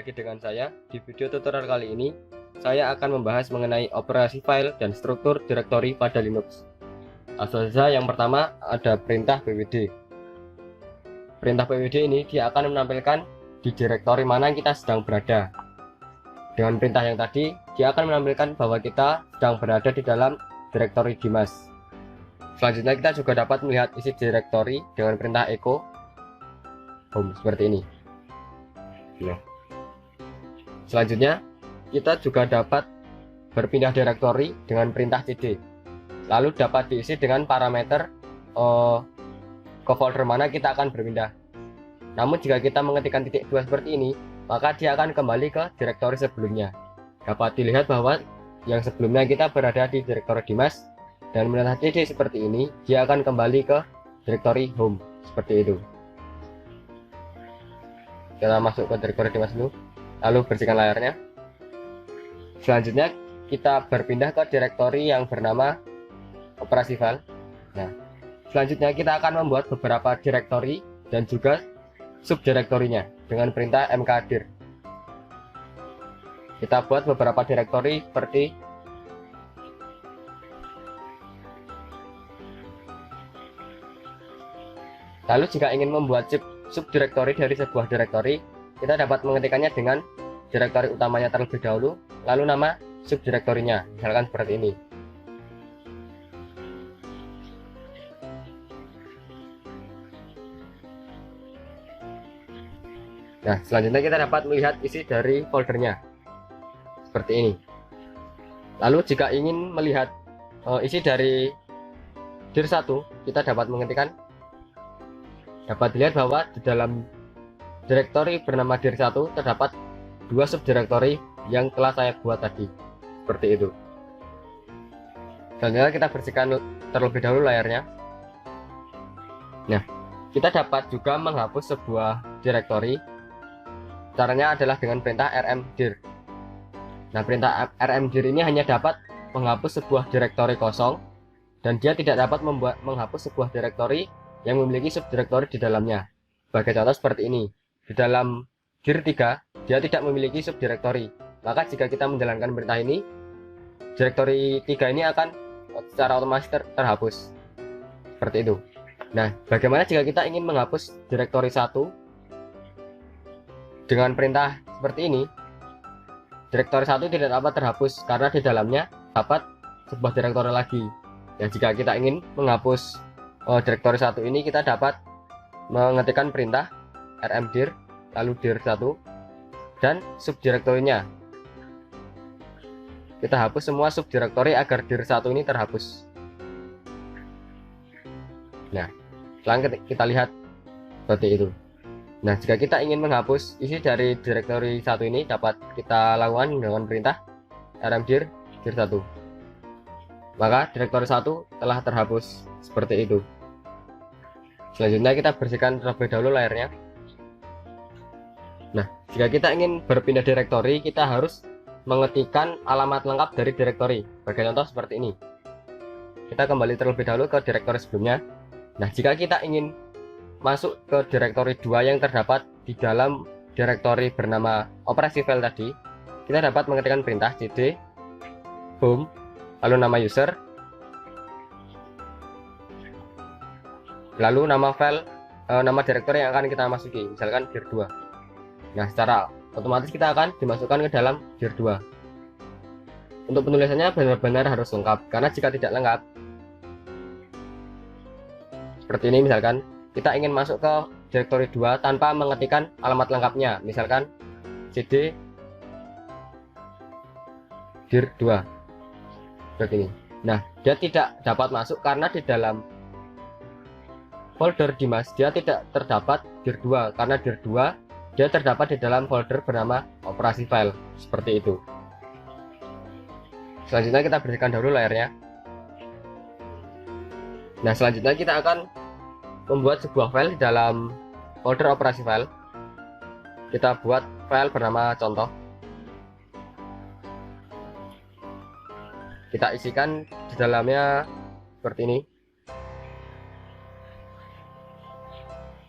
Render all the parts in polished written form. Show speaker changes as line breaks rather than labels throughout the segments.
lagi dengan saya. Di video tutorial kali ini, saya akan membahas mengenai operasi file dan struktur direktori pada Linux. Langsung saja, yang pertama ada perintah pwd. Perintah pwd ini dia akan menampilkan di direktori mana kita sedang berada. Dengan perintah yang tadi, dia akan menampilkan bahwa kita sedang berada di dalam direktori Dimas. Selanjutnya kita juga dapat melihat isi direktori dengan perintah echo home seperti ini. Nah, selanjutnya kita juga dapat berpindah direktori dengan perintah cd, lalu dapat diisi dengan parameter ke folder mana kita akan berpindah. Namun jika kita mengetikkan titik 2 seperti ini, maka dia akan kembali ke direktori sebelumnya. Dapat dilihat bahwa yang sebelumnya kita berada di direktori Dimas, dan perintah cd seperti ini, dia akan kembali ke direktori home seperti itu. Kita masuk ke direktori Dimas dulu, lalu bersihkan layarnya. Selanjutnya kita berpindah ke direktori yang bernama operasi file. Nah, selanjutnya kita akan membuat beberapa direktori dan juga subdirektorinya dengan perintah mkdir. Kita buat beberapa direktori seperti lalu jika ingin membuat subdirektori dari sebuah direktori, kita dapat mengetikkannya dengan direktori utamanya terlebih dahulu, lalu nama subdirektorinya, misalkan seperti ini. Nah, selanjutnya kita dapat melihat isi dari foldernya seperti ini. Lalu jika ingin melihat isi dari dir1, kita dapat mengetikkan, dapat dilihat bahwa di dalam direktori bernama dir1 terdapat 2 subdirektori yang telah saya buat tadi seperti itu. Selanjutnya kita bersihkan terlebih dahulu layarnya. Nah, kita dapat juga menghapus sebuah direktori. Caranya adalah dengan perintah rmdir. Nah, perintah rmdir ini hanya dapat menghapus sebuah direktori kosong, dan dia tidak dapat menghapus sebuah direktori yang memiliki subdirektori di dalamnya. Sebagai contoh seperti ini, di dalam dir3 dia tidak memiliki subdirektori, maka jika kita menjalankan perintah ini, direktori 3 ini akan secara otomatis terhapus seperti itu. Nah, bagaimana jika kita ingin menghapus direktori 1 dengan perintah seperti ini? Direktori 1 tidak dapat terhapus karena di dalamnya dapat sebuah direktori lagi. Dan jika kita ingin menghapus direktori 1 ini, kita dapat mengetikkan perintah rmdir lalu dir1 dan subdirektorinya. Kita hapus semua subdirektori agar dir1 ini terhapus. Nah, selanjutnya kita lihat seperti itu. Nah, jika kita ingin menghapus isi dari direktori 1 ini, dapat kita lakukan dengan perintah rmdir dir1. Maka direktori 1 telah terhapus seperti itu. Selanjutnya kita bersihkan terlebih dahulu layarnya. Nah, jika kita ingin berpindah direktori, kita harus mengetikkan alamat lengkap dari direktori. Sebagai contoh seperti ini. Kita kembali terlebih dahulu ke direktori sebelumnya. Nah, jika kita ingin masuk ke direktori 2 yang terdapat di dalam direktori bernama operasi file tadi, kita dapat mengetikkan perintah cd home lalu nama user, lalu nama file, nama direktori yang akan kita masuki, misalkan dir2. Nah, secara otomatis kita akan dimasukkan ke dalam dir2. Untuk penulisannya benar-benar harus lengkap, karena jika tidak lengkap seperti ini, misalkan kita ingin masuk ke direktori 2 tanpa mengetikkan alamat lengkapnya, misalkan cd dir2 seperti ini. Nah, dia tidak dapat masuk karena di dalam folder Dimas dia tidak terdapat dir2, karena dir2 dia terdapat di dalam folder bernama operasi file seperti itu. Selanjutnya kita bersihkan dahulu layarnya. Nah, selanjutnya kita akan membuat sebuah file di dalam folder operasi file. Kita buat file bernama contoh. Kita isikan di dalamnya seperti ini.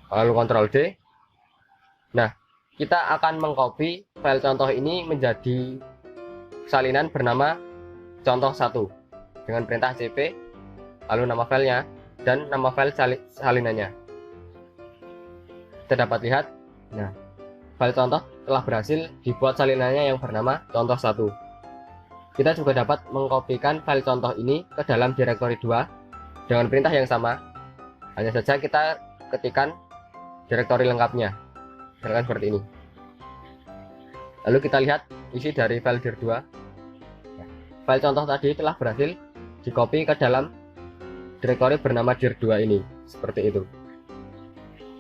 Lalu Ctrl D. Nah, kita akan mengcopy file contoh ini menjadi salinan bernama contoh 1 dengan perintah cp, lalu nama filenya dan nama file salinannya. Kita dapat lihat, nah, file contoh telah berhasil dibuat salinannya yang bernama contoh 1. Kita juga dapat mengkopikan file contoh ini ke dalam direktori 2 dengan perintah yang sama. Hanya saja kita ketikkan direktori lengkapnya, misalkan seperti ini. Lalu kita lihat isi dari file dir 2. File contoh tadi telah berhasil di-copy ke dalam direktori bernama dir 2 ini, seperti itu.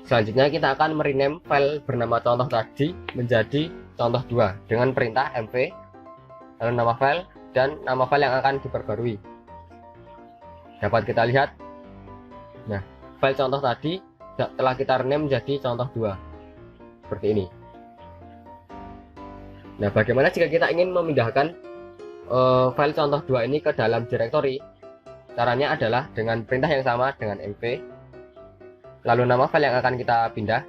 Selanjutnya kita akan merename file bernama contoh tadi menjadi contoh 2 dengan perintah mv, lalu nama file dan nama file yang akan diperbarui. Dapat kita lihat, nah, file contoh tadi telah kita rename menjadi contoh 2 seperti ini. Nah, bagaimana jika kita ingin memindahkan file contoh 2 ini ke dalam direktori? Caranya adalah dengan perintah yang sama dengan mv, lalu nama file yang akan kita pindah,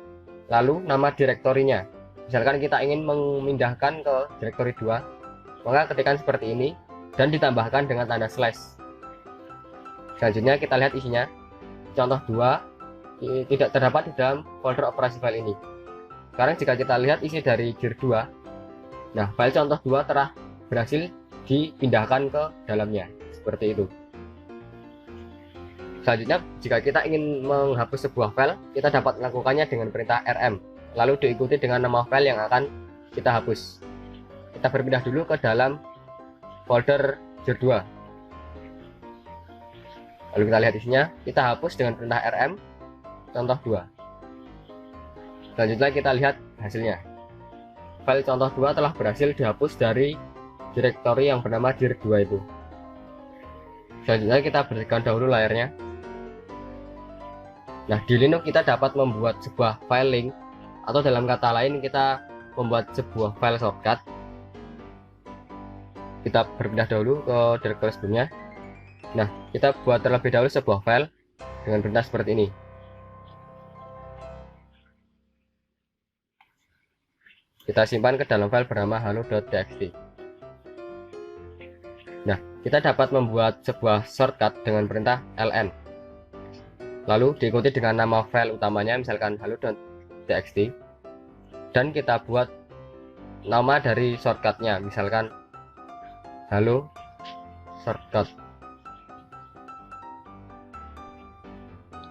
lalu nama direktorinya. Misalkan kita ingin memindahkan ke direktori 2, maka ketikkan seperti ini dan ditambahkan dengan tanda slash. Selanjutnya kita lihat isinya. Contoh 2 tidak terdapat di dalam folder operasi file ini. Sekarang jika kita lihat isi dari dir 2, nah, file contoh 2 telah berhasil dipindahkan ke dalamnya, seperti itu. Selanjutnya, jika kita ingin menghapus sebuah file, kita dapat melakukannya dengan perintah rm, lalu diikuti dengan nama file yang akan kita hapus. Kita berpindah dulu ke dalam folder dir 2. Lalu kita lihat isinya, kita hapus dengan perintah rm contoh 2. Selanjutnya kita lihat hasilnya. File contoh 2 telah berhasil dihapus dari direktori yang bernama dir 2 itu. Selanjutnya kita bersihkan dahulu layarnya. Nah, di Linux kita dapat membuat sebuah file link, atau dalam kata lain kita membuat sebuah file shortcut. Kita berpindah dahulu ke direktori sebelumnya. Nah, kita buat terlebih dahulu sebuah file dengan perintah seperti ini. Kita simpan ke dalam file bernama halo.txt. Nah, kita dapat membuat sebuah shortcut dengan perintah ln, lalu diikuti dengan nama file utamanya, misalkan halo.txt, dan kita buat nama dari shortcutnya, misalkan halo shortcut.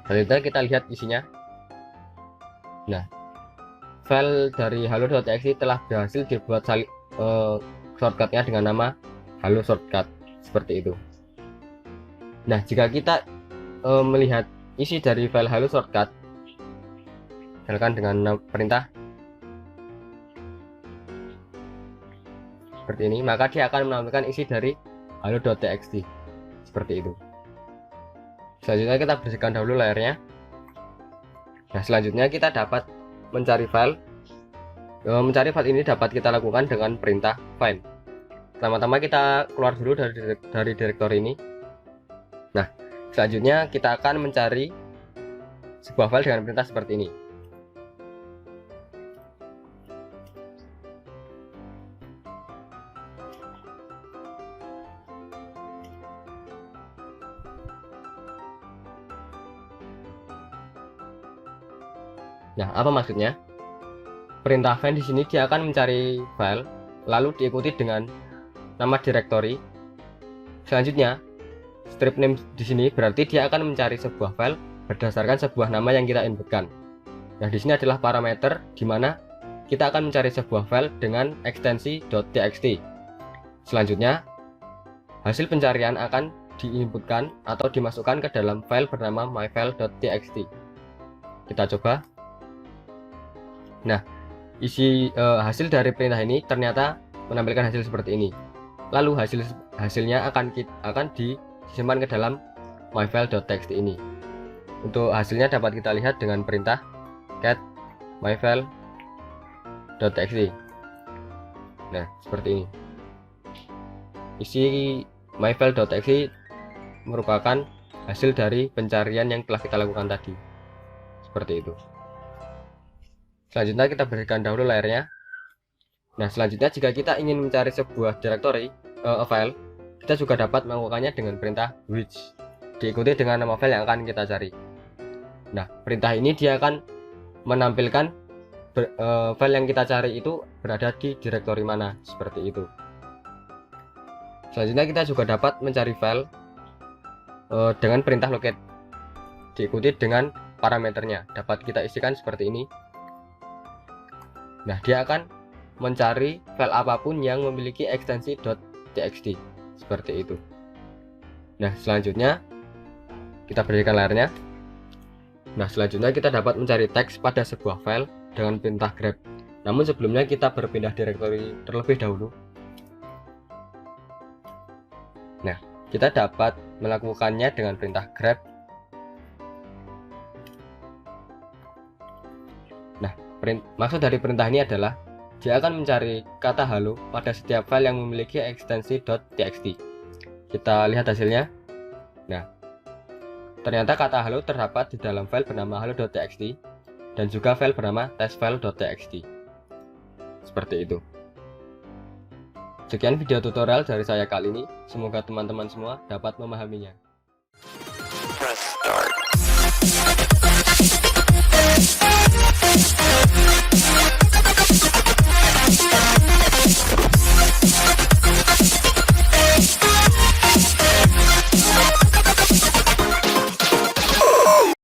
Selanjutnya kita lihat isinya. Nah, file dari halo.txt telah berhasil dibuat shortcutnya dengan nama halo shortcut, seperti itu. Nah, jika kita melihat isi dari file halo shortcut, misalkan dengan perintah seperti ini, maka dia akan menampilkan isi dari halo.txt, seperti itu. Selanjutnya kita bersihkan dahulu layarnya. Nah, selanjutnya kita dapat mencari file. Mencari file ini dapat kita lakukan dengan perintah find. Pertama-tama kita keluar dulu dari direktori ini. Nah, selanjutnya kita akan mencari sebuah file dengan perintah seperti ini. Nah, apa maksudnya? Perintah find di sini dia akan mencari file, lalu diikuti dengan nama direktori. Selanjutnya, strip name di sini berarti dia akan mencari sebuah file berdasarkan sebuah nama yang kita inputkan. Nah, di sini adalah parameter di mana kita akan mencari sebuah file dengan ekstensi .txt. Selanjutnya, hasil pencarian akan diinputkan atau dimasukkan ke dalam file bernama myfile.txt. Kita coba. Nah, isi hasil dari perintah ini ternyata menampilkan hasil seperti ini. Lalu hasilnya akan disimpan ke dalam myfile.txt ini. Untuk hasilnya dapat kita lihat dengan perintah cat myfile.txt. Nah, seperti ini. Isi myfile.txt merupakan hasil dari pencarian yang telah kita lakukan tadi. Seperti itu. Selanjutnya kita berikan dahulu layarnya. Nah, selanjutnya jika kita ingin mencari sebuah directory file, kita juga dapat melakukannya dengan perintah which, diikuti dengan nama file yang akan kita cari. Nah, perintah ini dia akan menampilkan file yang kita cari itu berada di directory mana, seperti itu. Selanjutnya kita juga dapat mencari file dengan perintah locate, diikuti dengan parameternya dapat kita isikan seperti ini. Nah, dia akan mencari file apapun yang memiliki ekstensi .txt, seperti itu. Nah, selanjutnya kita berikan layarnya. Nah, selanjutnya kita dapat mencari teks pada sebuah file dengan perintah grab. Namun sebelumnya kita berpindah directory terlebih dahulu. Nah, kita dapat melakukannya dengan perintah grab. Nah, maksud dari perintah ini adalah dia akan mencari kata halo pada setiap file yang memiliki ekstensi .txt. Kita lihat hasilnya. Nah, ternyata kata halo terdapat di dalam file bernama halo.txt dan juga file bernama testfile.txt. Seperti itu. Sekian video tutorial dari saya kali ini. Semoga teman-teman semua dapat memahaminya.